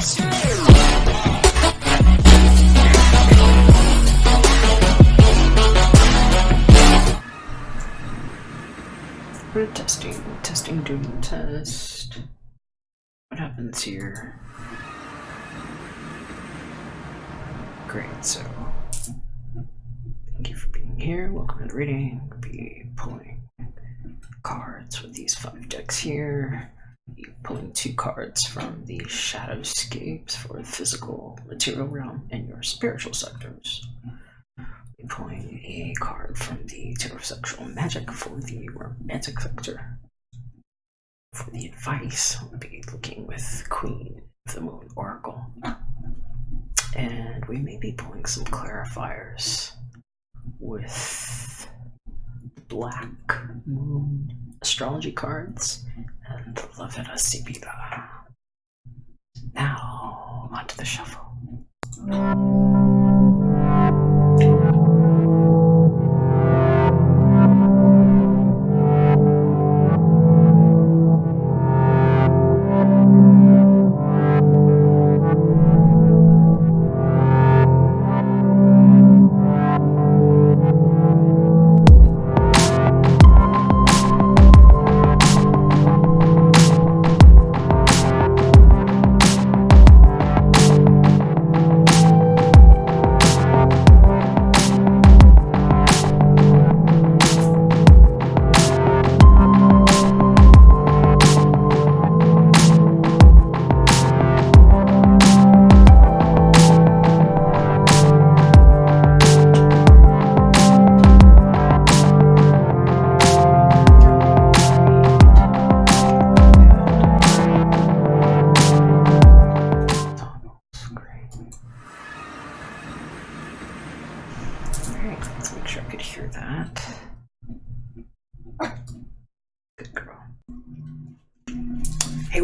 We're testing, doing the test. What happens here? Great, so thank you for being here. Welcome to the reading. We'll be pulling cards with these 5 decks here. You're pulling 2 cards from the Shadowscapes for the physical material realm and your spiritual sectors. We're pulling a card from the heterosexual magic for the romantic sector. For the advice, we'll be looking with Queen of the Moon Oracle. And we may be pulling some clarifiers with Black Moon astrology cards and La Vida Sibila. Now, onto the shuffle.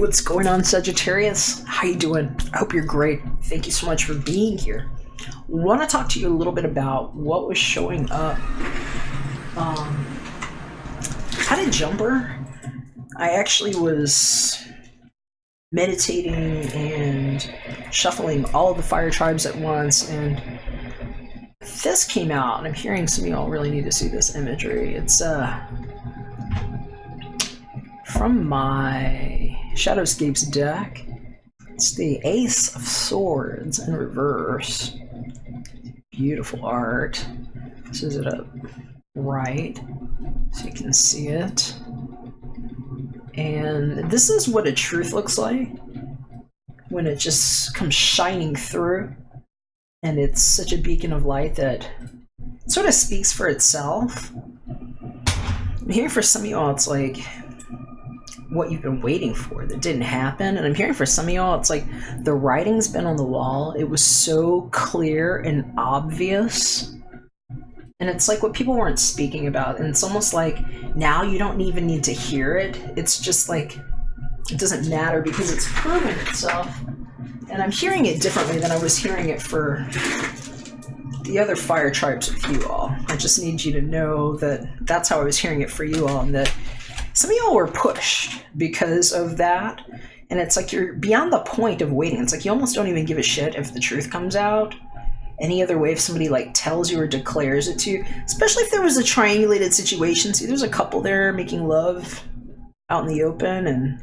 What's going on, Sagittarius? How you doing? I hope you're great. Thank you so much for being here. Want to talk to you a little bit about what was showing up. Had a jumper. I actually was meditating and shuffling all of the fire tribes at once, and this came out, and I'm hearing some of y'all really need to see this imagery. It's from my Shadowscapes deck. It's the Ace of Swords in reverse. Beautiful art. This is it up right so you can see it. And this is what a truth looks like when it just comes shining through. And it's such a beacon of light that it sort of speaks for itself. I'm hearing for some of y'all it's like what you've been waiting for that didn't happen, and I'm hearing for some of y'all it's like the writing's been on the wall. It was so clear and obvious, and it's like what people weren't speaking about, and it's almost like now you don't even need to hear it. It's just like it doesn't matter because it's proven itself. And I'm hearing it differently than I was hearing it for the other fire tribes with you all. I just need you to know that that's how I was hearing it for you all, and that some of y'all were pushed because of that, and it's like you're beyond the point of waiting. It's like you almost don't even give a shit if the truth comes out any other way, if somebody like tells you or declares it to you, especially if there was a triangulated situation. See, there's a couple there making love out in the open, and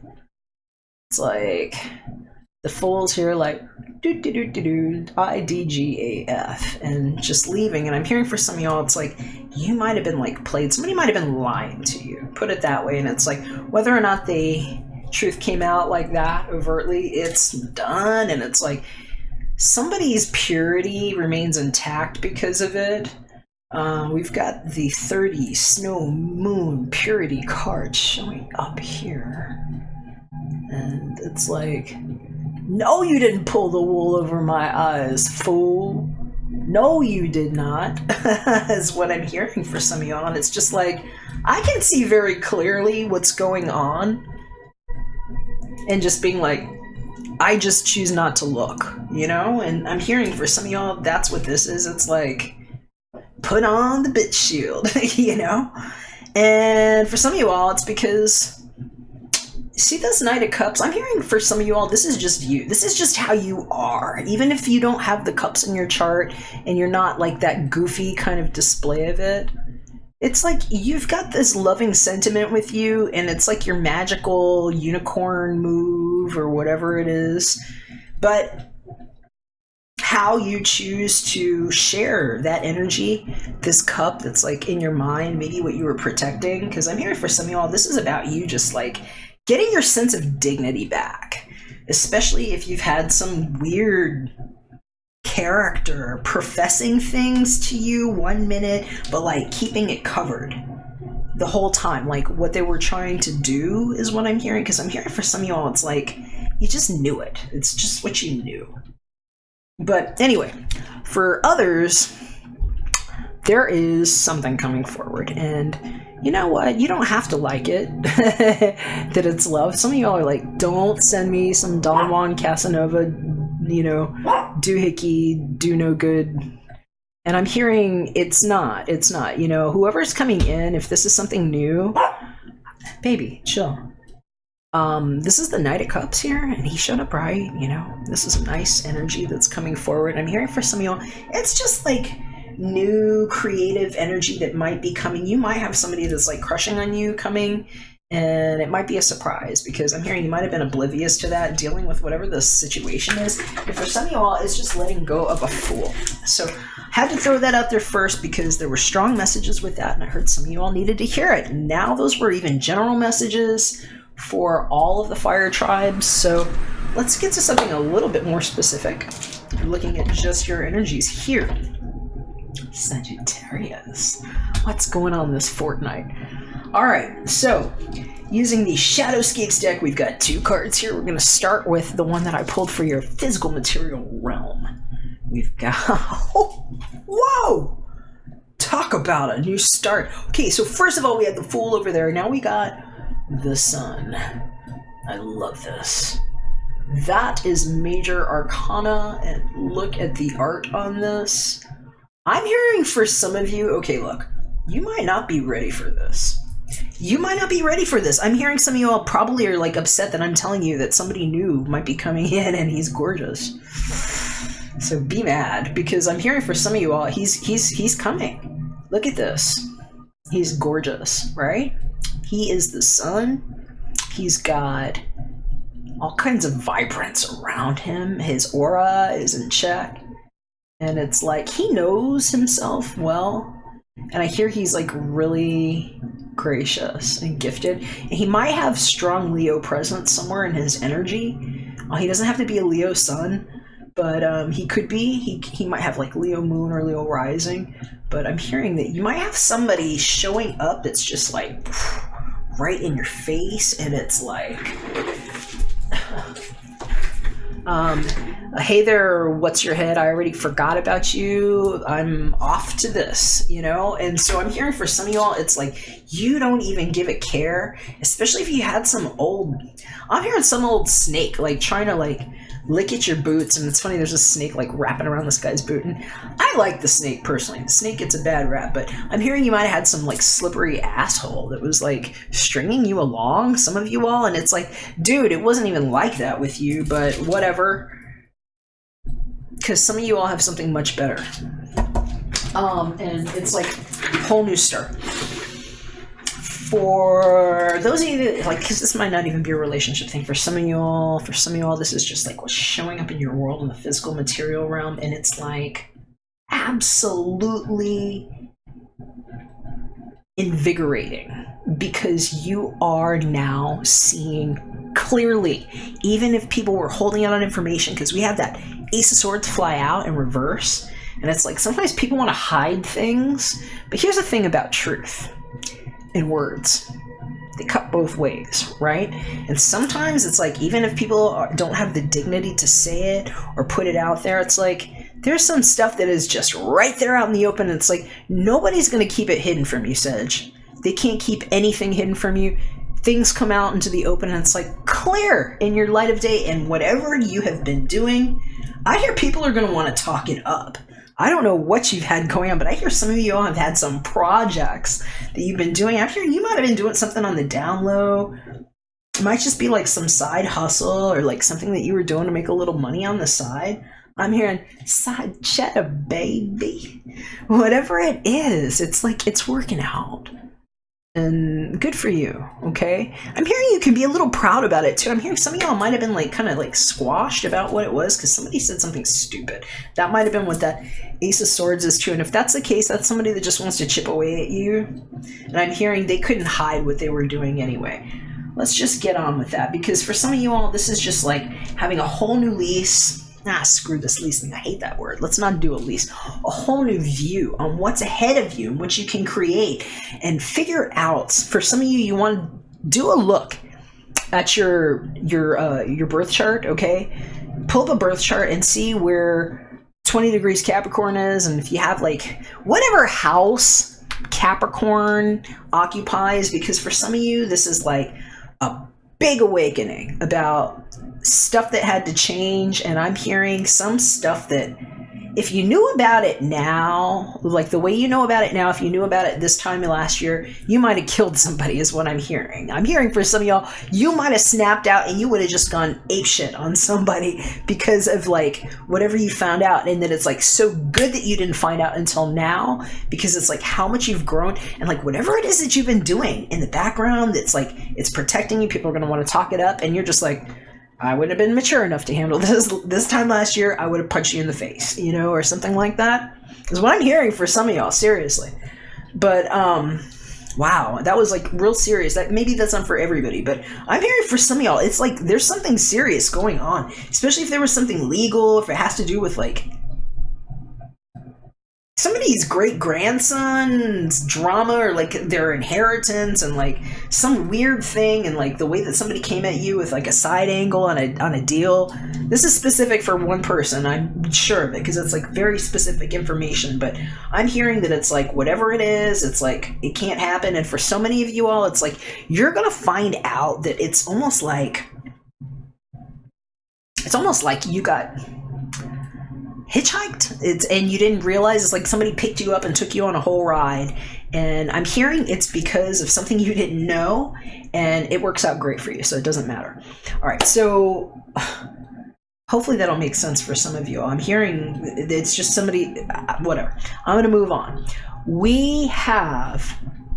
it's like the Fool's here like IDGAF and just leaving. And I'm hearing for some of y'all it's like you might have been like played, somebody might have been lying to you, put it that way. And it's like whether or not the truth came out like that overtly, it's done. And it's like somebody's purity remains intact because of it. We've got the 30 Snow Moon Purity card showing up here, and it's like, no, you didn't pull the wool over my eyes, fool. No, you did not, is what I'm hearing for some of y'all. And it's just like, I can see very clearly what's going on. And just being like, I just choose not to look, you know? And I'm hearing for some of y'all, that's what this is. It's like, put on the bitch shield, you know? And for some of you all, it's because See this Knight of Cups? I'm hearing for some of you all, this is just you. This is just how you are. Even if you don't have the cups in your chart and you're not like that goofy kind of display of it, it's like you've got this loving sentiment with you, and it's like your magical unicorn move or whatever it is. But how you choose to share that energy, this cup that's like in your mind, maybe what you were protecting, because I'm hearing for some of you all, this is about you just like getting your sense of dignity back, especially if you've had some weird character professing things to you 1 minute, but like keeping it covered the whole time. Like what they were trying to do is what I'm hearing, because I'm hearing for some of y'all, it's like you just knew it. It's just what you knew. But anyway, for others, there is something coming forward, and you know what? You don't have to like it that it's love. Some of y'all are like, don't send me some Don Juan Casanova, doohickey, do no good. And I'm hearing it's not, whoever's coming in, if this is something new, baby, chill. This is the Knight of Cups here, and he showed up right, this is a nice energy that's coming forward. I'm hearing for some of y'all, it's just like new creative energy that might be coming. You might have somebody that's like crushing on you coming, and it might be a surprise, because I'm hearing you might have been oblivious to that, dealing with whatever the situation is. And for some of y'all, it's just letting go of a fool. So had to throw that out there first, because there were strong messages with that, and I heard some of you all needed to hear it. Now those were even general messages for all of the fire tribes. So let's get to something a little bit more specific. Looking at just your energies here. Sagittarius, what's going on this fortnight? All right, so using the Shadowscapes deck, we've got 2 cards here. We're going to start with the one that I pulled for your physical material realm. We've got, whoa, talk about a new start. Okay, so first of all, we had the Fool over there. Now we got the Sun. I love this. That is major arcana, and look at the art on this. I'm hearing for some of you, okay, look, you might not be ready for this. You might not be ready for this. I'm hearing some of you all probably are like upset that I'm telling you that somebody new might be coming in and he's gorgeous. So be mad, because I'm hearing for some of you all, he's coming. Look at this. He's gorgeous, right? He is the Sun. He's got all kinds of vibrance around him. His aura is in check. And it's like he knows himself well. And I hear he's like really gracious and gifted. And he might have strong Leo presence somewhere in his energy. He doesn't have to be a Leo sun, but he could be. He might have like Leo moon or Leo rising. But I'm hearing that you might have somebody showing up that's just like right in your face, and it's like hey there, what's your head? I already forgot about you. I'm off to this, And so I'm hearing for some of y'all, it's like you don't even give a care, especially if you had I'm hearing some old snake like trying to like lick at your boots. And it's funny, there's a snake like wrapping around this guy's boot, and I like the snake personally. The snake gets a bad rap, but I'm hearing you might have had some like slippery asshole that was like stringing you along, some of you all, and it's like, dude, it wasn't even like that with you, but whatever, because some of you all have something much better. And it's like whole new start. For those of you that, like, because this might not even be a relationship thing, for some of you all, this is just like what's showing up in your world in the physical material realm, and it's like absolutely invigorating, because you are now seeing clearly, even if people were holding out on information, because we have that Ace of Swords fly out in reverse, and it's like sometimes people want to hide things, but here's the thing about truth and words. They cut both ways, right? And sometimes it's like, even if people don't have the dignity to say it or put it out there, it's like there's some stuff that is just right there out in the open, and it's like nobody's going to keep it hidden from you, Sag. They can't keep anything hidden from you. Things come out into the open, and it's like clear in your light of day, and whatever you have been doing, I hear people are going to want to talk it up. I don't know what you've had going on, but I hear some of you all have had some projects that you've been doing. I'm hearing you might have been doing something on the down low. might just be like some side hustle or like something that you were doing to make a little money on the side. I'm hearing side cheddar, baby. Whatever it is, it's like it's working out. And good for you, okay? I'm hearing you can be a little proud about it too. I'm hearing some of y'all might have been like kind of like squashed about what it was because somebody said something stupid. That might have been what that Ace of Swords is too. And if that's the case, that's somebody that just wants to chip away at you. And I'm hearing they couldn't hide what they were doing anyway. Let's just get on with that because for some of you all, this is just like having a whole new lease. Screw this lease thing. I hate that word. Let's not do a lease. A whole new view on what's ahead of you and what you can create and figure out. For some of you, you want to do a look at your birth chart, okay? Pull up a birth chart and see where 20 degrees Capricorn is, and if you have like whatever house Capricorn occupies, because for some of you, this is like a big awakening about stuff that had to change. And I'm hearing some stuff that if you knew about it now, like the way you know about it now, if you knew about it this time last year, you might have killed somebody is what I'm hearing. I'm hearing for some of y'all, you might have snapped out and you would have just gone apeshit on somebody because of like whatever you found out. And that it's like so good that you didn't find out until now because it's like how much you've grown and like whatever it is that you've been doing in the background, that's like, it's protecting you. People are going to want to talk it up and you're just like, I would have been mature enough to handle this time last year. I would have punched you in the face, you know, or something like that is what I'm hearing for some of y'all, seriously. But, wow, that was like real serious. That maybe that's not for everybody, but I'm hearing for some of y'all, it's like there's something serious going on, especially if there was something legal, if it has to do with like somebody's great grandson's drama or like their inheritance and like some weird thing and like the way that somebody came at you with like a side angle on a deal. This is specific for one person, I'm sure of it, because it's like very specific information, but I'm hearing that it's like whatever it is, it's like it can't happen. And for so many of you all, it's like you're gonna find out that it's almost like you got hitchhiked, and you didn't realize. It's like somebody picked you up and took you on a whole ride, and I'm hearing it's because of something you didn't know, and it works out great for you, so it doesn't matter. All right, so hopefully that'll make sense for some of you. I'm hearing it's just somebody, whatever. I'm gonna move on. We have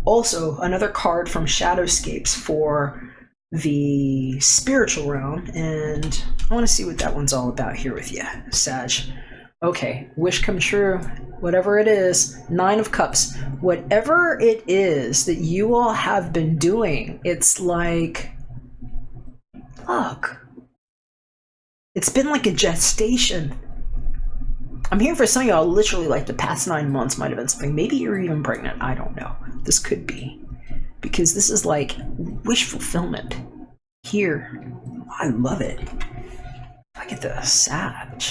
also another card from Shadowscapes for the spiritual realm, and I want to see what that one's all about here with you, Sag. Okay, wish come true, whatever it is. 9 of Cups. Whatever it is that you all have been doing, it's like, look, it's been like a gestation. I'm hearing for some of y'all, literally like the past 9 months might have been something. Maybe you're even pregnant. I don't know. This could be. Because this is like wish fulfillment here. I love it. Look at the Sag.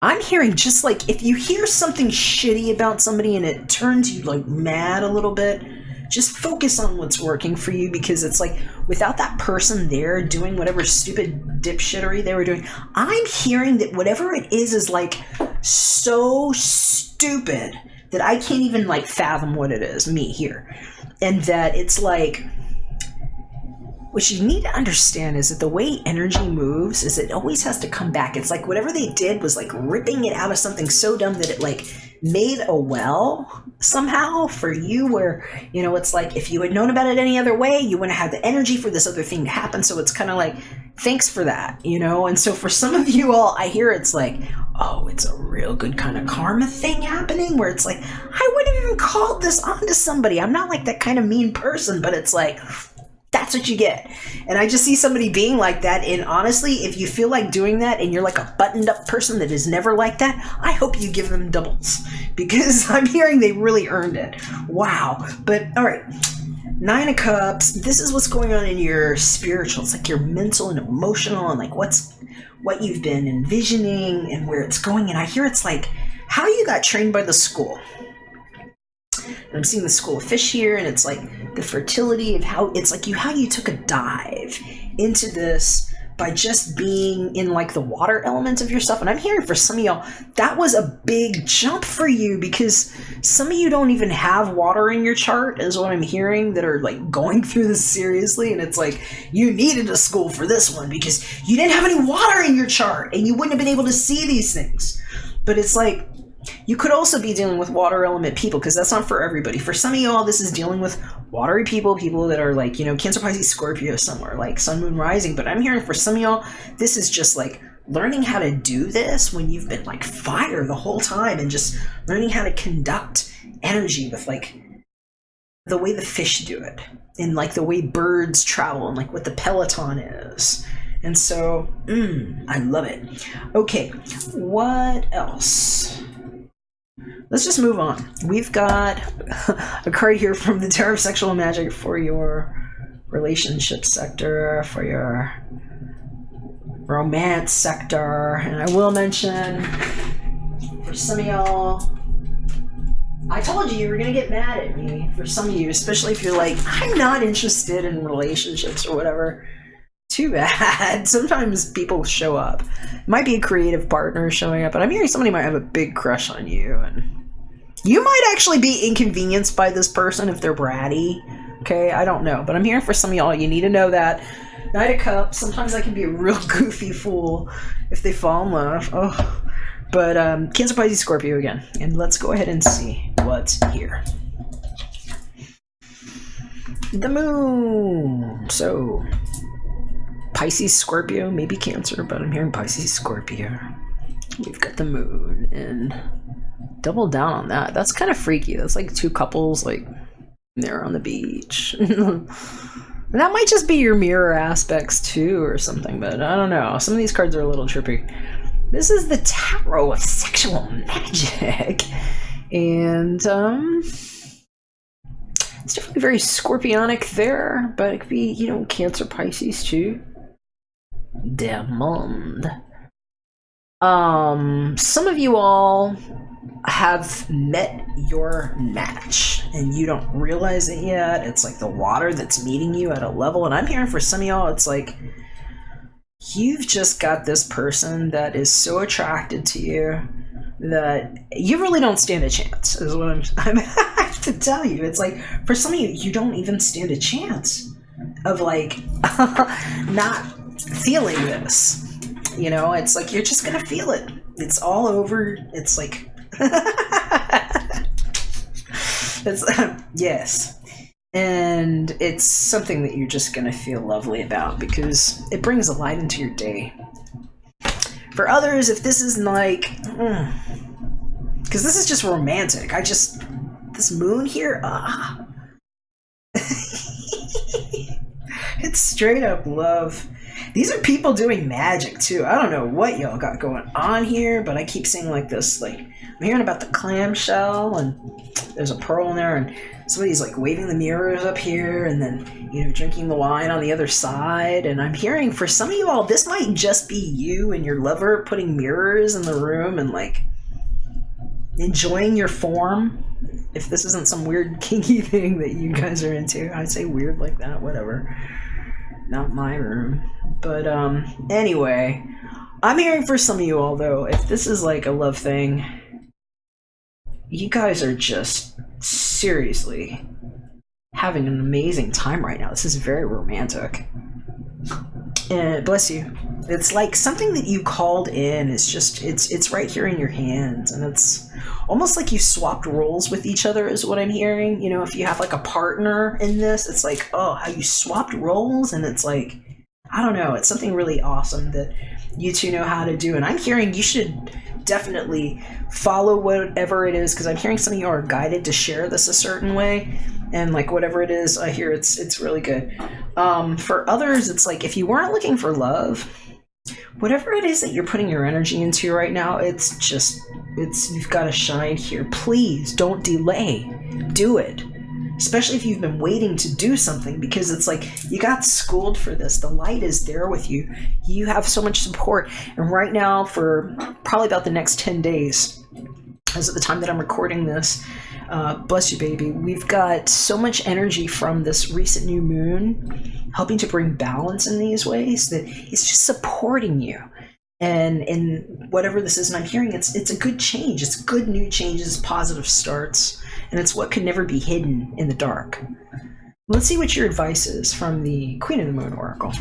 I'm hearing just like if you hear something shitty about somebody and it turns you like mad a little bit, just focus on what's working for you, because it's like without that person there doing whatever stupid dipshittery they were doing, I'm hearing that whatever it is like so stupid that I can't even like fathom what it is, me here. And that it's like, what you need to understand is that the way energy moves is it always has to come back. It's like whatever they did was like ripping it out of something so dumb that it like made a well somehow for you, where, you know, it's like if you had known about it any other way, you wouldn't have had the energy for this other thing to happen. So it's kind of like, thanks for that, you know? And so for some of you all, I hear it's like, oh, it's a real good kind of karma thing happening where it's like, I wouldn't have even called this onto somebody. I'm not like that kind of mean person, but it's like, that's what you get. And I just see somebody being like that. And honestly, if you feel like doing that and you're like a buttoned up person that is never like that, I hope you give them doubles, because I'm hearing they really earned it. Wow. But all right. 9 of Cups. This is what's going on in your spiritual. It's like your mental and emotional and like what you've been envisioning and where it's going. And I hear it's like how you got trained by the school. And I'm seeing the school of fish here, and it's like the fertility of how it's like how you took a dive into this by just being in like the water element of yourself. And I'm hearing for some of y'all, that was a big jump for you, because some of you don't even have water in your chart, is what I'm hearing, that are like going through this seriously. And it's like, you needed a school for this one because you didn't have any water in your chart and you wouldn't have been able to see these things. But it's like, you could also be dealing with water element people, because that's not for everybody. For some of y'all, this is dealing with watery people that are like, Cancer, Pisces, Scorpio somewhere, like Sun, Moon, Rising. But I'm hearing for some of y'all, this is just like learning how to do this when you've been like fire the whole time, and just learning how to conduct energy with like the way the fish do it, and like the way birds travel, and like what the peloton is. And so, I love it. Okay, what else? Let's just move on. We've got a card here from the Tarot of Sexual Magic for your relationship sector, for your romance sector. And I will mention, for some of y'all, I told you were going to get mad at me. For some of you, especially if you're like, I'm not interested in relationships or whatever. Too bad. Sometimes people show up. It might be a creative partner showing up, and I'm hearing somebody might have a big crush on you, and you might actually be inconvenienced by this person if they're bratty. Okay, I don't know, but I'm hearing for some of y'all, you need to know that. Knight of Cups, sometimes I can be a real goofy fool if they fall in love. Oh, but Cancer, Pisces, Scorpio again, and let's go ahead and see what's here. The moon. So Pisces, Scorpio, maybe Cancer, but I'm hearing Pisces, Scorpio. We've got the moon, and double down on that. That's kind of freaky. That's like two couples, like, they're on the beach. That might just be your mirror aspects too, or something, but I don't know. Some of these cards are a little trippy. This is the Tarot of Sexual Magic, and it's definitely very scorpionic there, but it could be, Cancer, Pisces too. Diamond. Some of you all have met your match and you don't realize it yet. It's like the water that's meeting you at a level, and I'm hearing for some of y'all, it's like you've just got this person that is so attracted to you that you really don't stand a chance, is what I have to tell you. It's like, for some of you, you don't even stand a chance of like not feeling this. It's like you're just gonna feel it. It's all over. It's like it's yes. And it's something that you're just gonna feel lovely about, because it brings a light into your day. For others, if this is like, because this is just romantic. This moon here, it's straight up love. These are people doing magic too. I don't know what y'all got going on here, but I keep seeing like this, like, I'm hearing about the clamshell, and there's a pearl in there, and somebody's like waving the mirrors up here, and then, drinking the wine on the other side. And I'm hearing for some of you all, this might just be you and your lover putting mirrors in the room and like enjoying your form. If this isn't some weird kinky thing that you guys are into, I'd say weird like that, whatever. Not my room. But anyway, I'm hearing for some of you all though, if this is like a love thing, you guys are just seriously having an amazing time right now. This is very romantic. And bless you. It's like something that you called in is just, it's right here in your hands, and it's almost like you swapped roles with each other, is what I'm hearing. If you have like a partner in this, it's like, oh, how you swapped roles, and it's like, I don't know, it's something really awesome that you two know how to do. And I'm hearing you should definitely follow whatever it is, because I'm hearing some of you are guided to share this a certain way, and like whatever it is, I hear it's really good. For others, it's like if you weren't looking for love, whatever it is that you're putting your energy into right now, you've got to shine here. Please don't delay. Do it. Especially if you've been waiting to do something, because it's like you got schooled for this. The light is there with you. You have so much support. And right now, for probably about the next 10 days, as of the time that I'm recording this, Bless you, baby. We've got so much energy from this recent new moon helping to bring balance in these ways that it's just supporting you. And in whatever this is, and I'm hearing it's a good change. It's good new changes, positive starts, and it's what can never be hidden in the dark. Let's see what your advice is from the Queen of the Moon Oracle.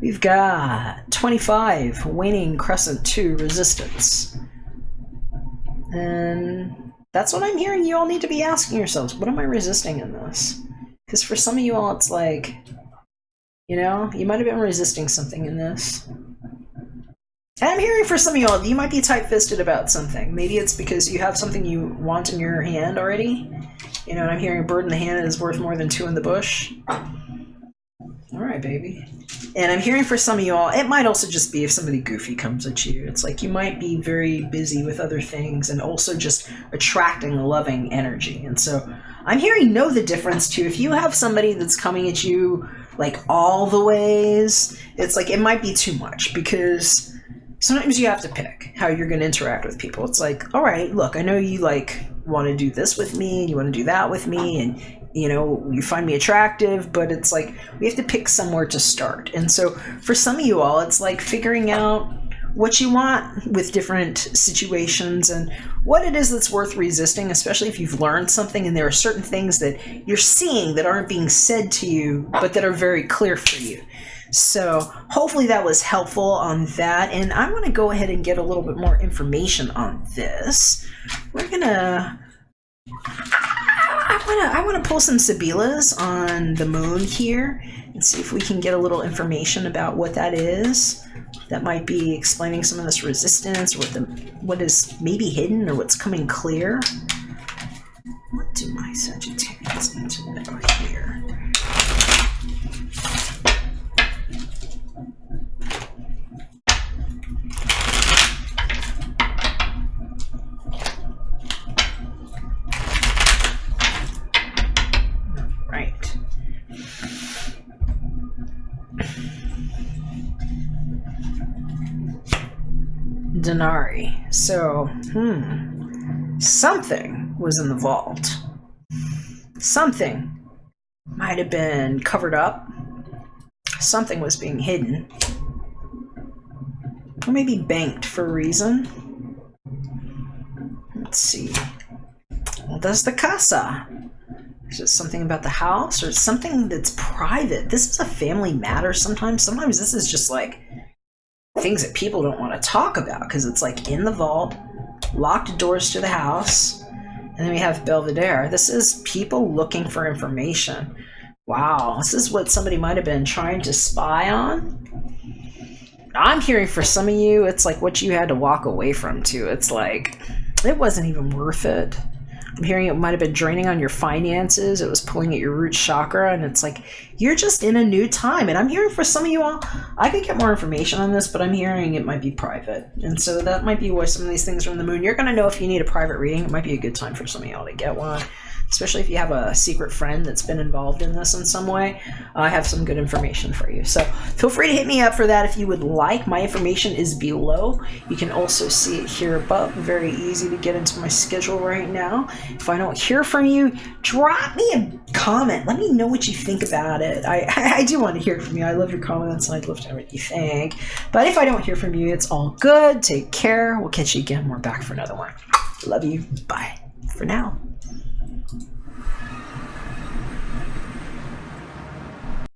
We've got 25, waning crescent 2, resistance. And that's what I'm hearing you all need to be asking yourselves. What am I resisting in this? Because for some of you all, it's like, you know, you might have been resisting something in this. And I'm hearing for some of y'all, you might be tight-fisted about something. Maybe it's because you have something you want in your hand already. You know, and I'm hearing a bird in the hand is worth more than two in the bush. All right, baby. And I'm hearing for some of y'all, it might also just be if somebody goofy comes at you. It's like you might be very busy with other things and also just attracting loving energy. And so I'm hearing know the difference too. If you have somebody that's coming at you like all the ways, it's like it might be too much because sometimes you have to pick how you're going to interact with people. It's like, all right, look, I know you like want to do this with me and you want to do that with me and, you know, you find me attractive, but it's like we have to pick somewhere to start. And so for some of you all, it's like figuring out what you want with different situations and what it is that's worth resisting, especially if you've learned something and there are certain things that you're seeing that aren't being said to you, but that are very clear for you. So hopefully that was helpful on that. And I want to go ahead and get a little bit more information on this. I want to pull some Sibilas on the moon here and see if we can get a little information about what that is. That might be explaining some of this resistance or what is maybe hidden or what's coming clear. What do my Sagittarius need to know here? Right. Denari. So, something was in the vault. Something might have been covered up. Something was being hidden. Or maybe banked for a reason. Let's see. Well, there's the casa. Is it something about the house or something that's private? This is a family matter sometimes. Sometimes this is just like things that people don't want to talk about because it's like in the vault, locked doors to the house, and then we have Belvedere. This is people looking for information. Wow, this is what somebody might have been trying to spy on. I'm hearing for some of you, it's like what you had to walk away from too. It's like, it wasn't even worth it. I'm hearing it might have been draining on your finances. It was pulling at your root chakra, and it's like you're just in a new time. And I'm hearing for some of you all, I could get more information on this, but I'm hearing it might be private. And so that might be why some of these things are in the moon. You're going to know if you need a private reading. It might be a good time for some of y'all to get one, especially if you have a secret friend that's been involved in this in some way. I have some good information for you. So feel free to hit me up for that if you would like. My information is below. You can also see it here above. Very easy to get into my schedule right now. If I don't hear from you, drop me a comment. Let me know what you think about it. I do want to hear from you. I love your comments and I'd love to know what you think. But if I don't hear from you, it's all good. Take care. We'll catch you again. We're back for another one. Love you. Bye for now.